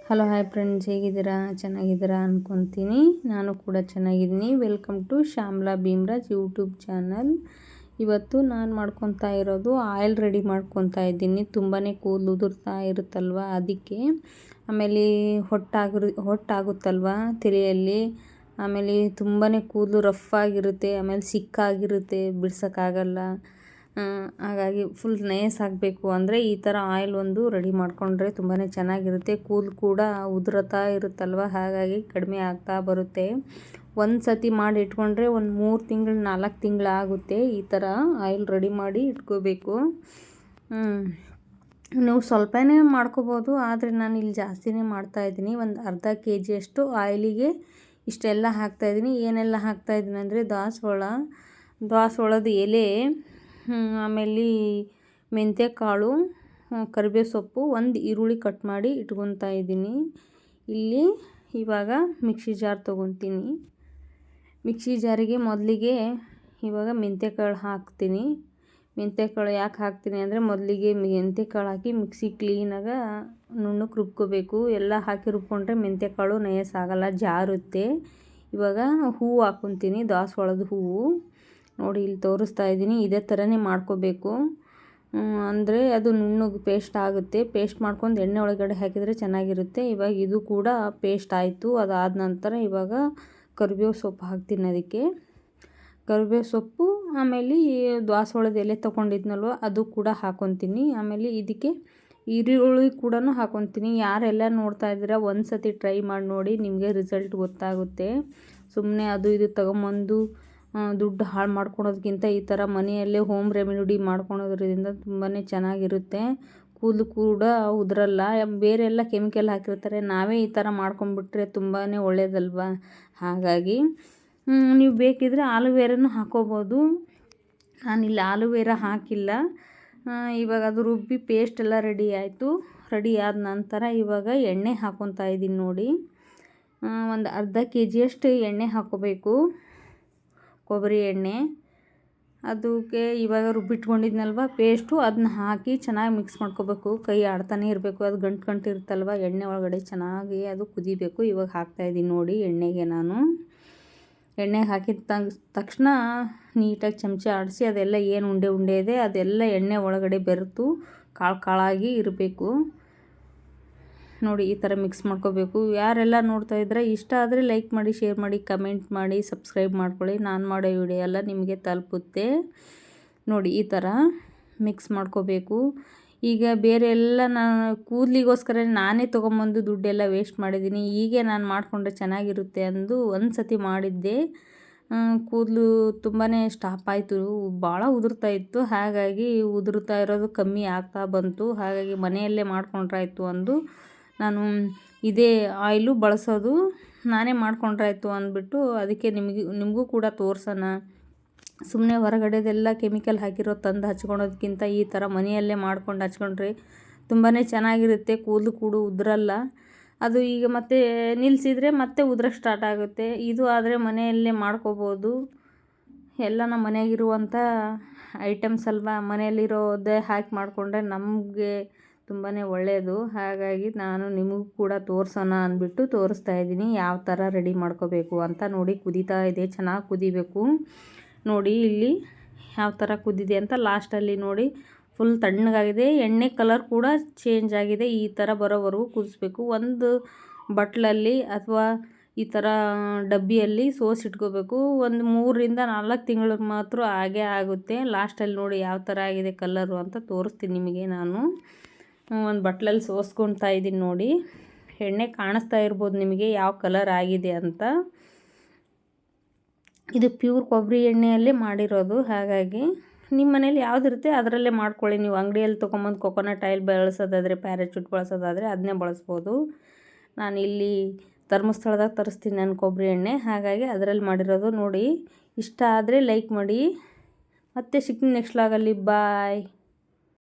Hello hi friends, ಹೇಗಿದ್ದೀರಾ? ಚೆನ್ನಾಗಿದ್ದೀರಾ ಅಂದ್ಕೊತೀನಿ. ನಾನು ಕೂಡ ಚೆನ್ನಾಗಿದ್ದೀನಿ. Welcome to Shyamla Bheemraj YouTube channel. ಇವತ್ತು ನಾನು ಮಾಡ್ಕೊತಾ ಇರೋದು ಆಯಿಲ್ ರೆಡಿ ಮಾಡ್ಕೊತಾ ಇದ್ದೀನಿ. ತುಂಬಾ ಕೂದಲು ಉದುರ್ತಾ ಇರುತ್ತಲ್ವ, ಅದಕ್ಕೆ. ಆಮೇಲೆ ಹೊಟ್ಟಾಗುತ್ತಲ್ವ ತಲೆಯಲ್ಲಿ. ಆಮೇಲೆ ತುಂಬಾ ಕೂದಲು ರಫ್ ಆಗಿರುತ್ತೆ, ಆಮೇಲೆ ಸಿಕ್ಕಾಗಿರುತ್ತೆ, ಬಿಡ್ಸೋಕ್ಕಾಗಲ್ಲ. ಹಾಗಾಗಿ ಫುಲ್ ನೈಸ್ ಆಗಬೇಕು ಅಂದರೆ ಈ ಥರ ಆಯಿಲ್ ಒಂದು ರೆಡಿ ಮಾಡಿಕೊಂಡ್ರೆ ತುಂಬಾ ಚೆನ್ನಾಗಿರುತ್ತೆ. ಕೂದಲು ಕೂಡ ಉದುರುತ್ತಾ ಇರುತ್ತಲ್ವ, ಹಾಗಾಗಿ ಕಡಿಮೆ ಆಗ್ತಾ ಬರುತ್ತೆ. ಒಂದು ಸತಿ ಮಾಡಿ ಇಟ್ಕೊಂಡ್ರೆ ಒಂದು 3 ತಿಂಗಳು 4 ತಿಂಗಳು ಆಗುತ್ತೆ. ಈ ಥರ ಆಯಿಲ್ ರೆಡಿ ಮಾಡಿ ಇಟ್ಕೋಬೇಕು. ನೀವು ಸ್ವಲ್ಪನೇ ಮಾಡ್ಕೋಬೋದು, ಆದರೆ ನಾನು ಇಲ್ಲಿ ಜಾಸ್ತಿನೇ ಮಾಡ್ತಾಯಿದ್ದೀನಿ. ಒಂದು ಅರ್ಧ kg ಆಯಿಲಿಗೆ ಇಷ್ಟೆಲ್ಲ ಹಾಕ್ತಾಯಿದ್ದೀನಿ. ಏನೆಲ್ಲ ಹಾಕ್ತಾಯಿದ್ದೀನಿ ಅಂದರೆ ದಾಸವಾಳದ ಎಲೆ, ಆಮೇಲೆ ಮೆಂತ್ಯಕಾಳು, ಕರಿಬೇವು ಸೊಪ್ಪು, ಒಂದು ಈರುಳ್ಳಿ ಕಟ್ ಮಾಡಿ ಇಟ್ಕೊತಾ ಇದ್ದೀನಿ. ಇಲ್ಲಿ ಇವಾಗ ಮಿಕ್ಸಿ ಜಾರ್ ತೊಗೊತೀನಿ. ಮಿಕ್ಸಿ ಜಾರಿಗೆ ಮೊದಲಿಗೆ ಇವಾಗ ಮೆಂತ್ಯಕಾಳು ಹಾಕ್ತೀನಿ. ಮೆಂತ್ಯಕಾಳು ಯಾಕೆ ಹಾಕ್ತೀನಿ ಅಂದರೆ, ಮೊದಲಿಗೆ ಮೆಂತ್ಯಕಾಳು ಹಾಕಿ ಮಿಕ್ಸಿ ಕ್ಲೀನಾಗಿ ನುಣ್ಣಗೆ ರುಬ್ಕೋಬೇಕು. ಎಲ್ಲ ಹಾಕಿ ರುಬ್ಕೊಂಡ್ರೆ ಮೆಂತ್ಯಕಾಳು ನಯಸ್ ಆಗಲ್ಲ, ಜಾರುತ್ತೆ. ಇವಾಗ ಹೂವು ಹಾಕ್ಕೊತೀನಿ, ದಾಸವಾಳದ ಹೂವು. ನೋಡಿ ಇಲ್ಲಿ ತೋರಿಸ್ತಾ ಇದ್ದೀನಿ. ಇದೇ ಥರನೇ ಮಾಡ್ಕೋಬೇಕು, ಅಂದರೆ ಅದು ನುಣ್ಣಗೆ ಪೇಸ್ಟ್ ಆಗುತ್ತೆ. ಪೇಸ್ಟ್ ಮಾಡ್ಕೊಂಡು ಎಣ್ಣೆ ಒಳಗಡೆ ಹಾಕಿದರೆ ಚೆನ್ನಾಗಿರುತ್ತೆ. ಇವಾಗ ಇದು ಕೂಡ ಪೇಸ್ಟ್ ಆಯಿತು. ಅದಾದ ನಂತರ ಇವಾಗ ಕರಿಬೇವು ಸೊಪ್ಪು ಹಾಕ್ತೀನಿ. ಅದಕ್ಕೆ ಕರಿಬೇವು ಸೊಪ್ಪು, ಆಮೇಲೆ ದಾಸವಾಳದ ಎಲೆ ತೊಗೊಂಡಿದ್ನಲ್ವ ಅದು ಕೂಡ ಹಾಕ್ಕೊತೀನಿ. ಆಮೇಲೆ ಇದಕ್ಕೆ ಈರುಳ್ಳಿ ಕೂಡ ಹಾಕ್ಕೊತೀನಿ. ಯಾರೆಲ್ಲ ನೋಡ್ತಾ ಇದ್ದೀರಾ, ಒಂದು ಸತಿ ಟ್ರೈ ಮಾಡಿ ನೋಡಿ, ನಿಮಗೆ ರಿಸಲ್ಟ್ ಗೊತ್ತಾಗುತ್ತೆ. ಸುಮ್ಮನೆ ಅದು ಇದು ತೊಗೊಂಬಂದು ದುಡ್ಡು ಹಾಳು ಮಾಡ್ಕೊಳೋದಕ್ಕಿಂತ ಈ ಥರ ಮನೆಯಲ್ಲೇ ಹೋಮ್ ರೆಮಿಡಿ ಮಾಡ್ಕೊಳೋದ್ರಿಂದ ತುಂಬಾ ಚೆನ್ನಾಗಿರುತ್ತೆ. ಕೂದಲು ಕೂಡ ಉದುರಲ್ಲ. ಬೇರೆ ಎಲ್ಲ ಕೆಮಿಕಲ್ ಹಾಕಿರ್ತಾರೆ, ನಾವೇ ಈ ಥರ ಮಾಡ್ಕೊಂಡ್ಬಿಟ್ರೆ ತುಂಬಾ ಒಳ್ಳೆಯದಲ್ವ. ಹಾಗಾಗಿ ನೀವು ಬೇಕಿದ್ದರೆ ಆಲೂವೆರಾನು ಹಾಕ್ಕೋಬೋದು. ನಾನಿಲ್ಲಿ ಆಲೂವೆರಾ ಹಾಕಿಲ್ಲ. ಇವಾಗ ಅದು ರುಬ್ಬಿ ಪೇಸ್ಟ್ ಎಲ್ಲ ರೆಡಿ ಆಯಿತು. ರೆಡಿ ಆದ ನಂತರ ಇವಾಗ ಎಣ್ಣೆ ಹಾಕ್ಕೊತಾ ಇದ್ದೀನಿ. ನೋಡಿ, ಒಂದು ಅರ್ಧ kg ಎಣ್ಣೆ ಹಾಕ್ಕೋಬೇಕು, ಕೊಬ್ಬರಿ ಎಣ್ಣೆ. ಅದಕ್ಕೆ ಇವಾಗ ರುಬ್ಬಿಟ್ಕೊಂಡಿದ್ನಲ್ವ ಪೇಸ್ಟು, ಅದನ್ನ ಹಾಕಿ ಚೆನ್ನಾಗಿ ಮಿಕ್ಸ್ ಮಾಡ್ಕೋಬೇಕು. ಕೈ ಆಡ್ತಾನೆ ಇರಬೇಕು, ಅದು ಗಂಟು ಇರುತ್ತಲ್ವ ಎಣ್ಣೆ ಒಳಗಡೆ, ಚೆನ್ನಾಗಿ ಅದು ಕುದಿಬೇಕು. ಇವಾಗ ಹಾಕ್ತಾಯಿದ್ದೀನಿ ನೋಡಿ ಎಣ್ಣೆಗೆ. ನಾನು ಎಣ್ಣೆಗೆ ಹಾಕಿದ ತಕ್ಷಣ ನೀಟಾಗಿ ಚಮಚ ಆಡಿಸಿ ಅದೆಲ್ಲ ಏನು ಉಂಡೆ ಇದೆ ಅದೆಲ್ಲ ಎಣ್ಣೆ ಒಳಗಡೆ ಬೆರೆತು ಕಾಳಾಗಿ ಇರಬೇಕು. ನೋಡಿ ಈ ಥರ ಮಿಕ್ಸ್ ಮಾಡ್ಕೋಬೇಕು. ಯಾರೆಲ್ಲ ನೋಡ್ತಾ ಇದ್ರೆ ಇಷ್ಟ ಆದರೆ ಲೈಕ್ ಮಾಡಿ, ಶೇರ್ ಮಾಡಿ, ಕಮೆಂಟ್ ಮಾಡಿ, ಸಬ್ಸ್ಕ್ರೈಬ್ ಮಾಡ್ಕೊಳ್ಳಿ. ನಾನು ಮಾಡೋ ವಿಡಿಯೋ ಎಲ್ಲ ನಿಮಗೆ ತಲುಪುತ್ತೆ. ನೋಡಿ ಈ ಥರ ಮಿಕ್ಸ್ ಮಾಡ್ಕೋಬೇಕು. ಈಗ ಬೇರೆ ಎಲ್ಲ ನಾನು ಕೂದಲಿಗೋಸ್ಕರ ನಾನೇ ತೊಗೊಂಬಂದು ದುಡ್ಡೆಲ್ಲ ವೇಸ್ಟ್ ಮಾಡಿದ್ದೀನಿ. ಹೀಗೆ ನಾನು ಮಾಡಿಕೊಂಡ್ರೆ ಚೆನ್ನಾಗಿರುತ್ತೆ ಅಂದು ಒಂದು ಸತಿ ಮಾಡಿದ್ದೆ. ಕೂದಲು ತುಂಬಾ ಸ್ಟಾಪ್ ಆಯಿತು, ಭಾಳ ಉದುರ್ತಾ ಇತ್ತು. ಹಾಗಾಗಿ ಉದುರ್ತಾ ಇರೋದು ಕಮ್ಮಿ ಆಗ್ತಾ ಬಂತು. ಹಾಗಾಗಿ ಮನೆಯಲ್ಲೇ ಮಾಡ್ಕೊಂಡ್ರಾಯ್ತು ಅಂದು ನಾನು ಇದೇ ಆಯಿಲು ಬಳಸೋದು. ನಾನೇ ಮಾಡ್ಕೊಂಡ್ರಾಯ್ತು ಅಂದ್ಬಿಟ್ಟು ಅದಕ್ಕೆ ನಿಮಗೂ ಕೂಡ ತೋರ್ಸೋಣ. ಸುಮ್ಮನೆ ಹೊರಗಡೆದೆಲ್ಲ ಕೆಮಿಕಲ್ ಹಾಕಿರೋ ತಂದು ಹಚ್ಕೊಳೋದಕ್ಕಿಂತ ಈ ಥರ ಮನೆಯಲ್ಲೇ ಮಾಡ್ಕೊಂಡು ಹಚ್ಕೊಂಡ್ರೆ ತುಂಬಾ ಚೆನ್ನಾಗಿರುತ್ತೆ. ಕೂದಲು ಕೂಡ ಉದುರಲ್ಲ. ಅದು ಈಗ ಮತ್ತೆ ನಿಲ್ಲಿಸಿದರೆ ಮತ್ತೆ ಉದುರಕ್ಕೆ ಸ್ಟಾರ್ಟ್ ಆಗುತ್ತೆ. ಇದು ಆದರೆ ಮನೆಯಲ್ಲೇ ಮಾಡ್ಕೋಬೋದು. ಎಲ್ಲ ನಮ್ಮ ಮನೆಯಾಗಿರುವಂಥ ಐಟಮ್ಸ್ ಅಲ್ವಾ, ಮನೆಯಲ್ಲಿರೋದೇ ಹಾಕಿ ಮಾಡಿಕೊಂಡ್ರೆ ನಮಗೆ ತುಂಬಾ ಒಳ್ಳೆಯದು. ಹಾಗಾಗಿ ನಾನು ನಿಮಗೂ ಕೂಡ ತೋರಿಸೋಣ ಅಂದ್ಬಿಟ್ಟು ತೋರಿಸ್ತಾ ಇದ್ದೀನಿ ಯಾವ ಥರ ರೆಡಿ ಮಾಡ್ಕೋಬೇಕು ಅಂತ. ನೋಡಿ ಕುದೀತಾ ಇದೆ, ಚೆನ್ನಾಗಿ ಕುದಿಬೇಕು. ನೋಡಿ ಇಲ್ಲಿ ಯಾವ ಥರ ಕುದಿದೆ ಅಂತ. ಲಾಸ್ಟಲ್ಲಿ ನೋಡಿ ಫುಲ್ ತಣ್ಣಗಾಗಿದೆ, ಎಣ್ಣೆ ಕಲರ್ ಕೂಡ ಚೇಂಜ್ ಆಗಿದೆ. ಈ ಥರ ಬರೋವರೆಗೂ ಕುದಿಸ್ಬೇಕು. ಒಂದು ಬಟ್ಲಲ್ಲಿ ಅಥವಾ ಈ ಥರ ಡಬ್ಬಿಯಲ್ಲಿ ಸೋಸಿಟ್ಕೋಬೇಕು. ಒಂದು 3ರಿಂದ 4 ತಿಂಗಳು ಮಾತ್ರ ಹಾಗೇ ಆಗುತ್ತೆ. ಲಾಸ್ಟಲ್ಲಿ ನೋಡಿ ಯಾವ ಥರ ಆಗಿದೆ ಕಲರು ಅಂತ ತೋರಿಸ್ತೀನಿ ನಿಮಗೆ. ನಾನು ಒಂದು ಬಟ್ಲಲ್ಲಿ ಸೋಸ್ಕೊತಾ ಇದ್ದೀನಿ. ನೋಡಿ ಎಣ್ಣೆ ಕಾಣಿಸ್ತಾ ಇರ್ಬೋದು ನಿಮಗೆ ಯಾವ ಕಲರ್ ಆಗಿದೆ ಅಂತ. ಇದು ಪ್ಯೂರ್ ಕೊಬ್ಬರಿ ಎಣ್ಣೆಯಲ್ಲೇ ಮಾಡಿರೋದು. ಹಾಗಾಗಿ ನಿಮ್ಮ ಮನೇಲಿ ಯಾವುದಿರುತ್ತೆ ಅದರಲ್ಲೇ ಮಾಡ್ಕೊಳ್ಳಿ. ನೀವು ಅಂಗಡಿಯಲ್ಲಿ ತೊಗೊಂಬಂದು ಕೊಕೊನಟ್ ಆಯಿಲ್ ಬಳಸೋದಾದರೆ, ಪ್ಯಾರಾಚೂಟ್ ಬಳಸೋದಾದರೆ ಅದನ್ನೇ ಬಳಸ್ಬೋದು. ನಾನು ಇಲ್ಲಿ ಧರ್ಮಸ್ಥಳದಾಗ ತರಿಸ್ತೀನಿ ನಾನು ಕೊಬ್ಬರಿ ಎಣ್ಣೆ, ಹಾಗಾಗಿ ಅದರಲ್ಲಿ ಮಾಡಿರೋದು. ನೋಡಿ ಇಷ್ಟ ಆದರೆ ಲೈಕ್ ಮಾಡಿ. ಮತ್ತೆ ಸಿಗ್ತೀನಿ ನೆಕ್ಸ್ಟ್ ವ್ಲಾಗಲ್ಲಿ. ಬಾಯ್.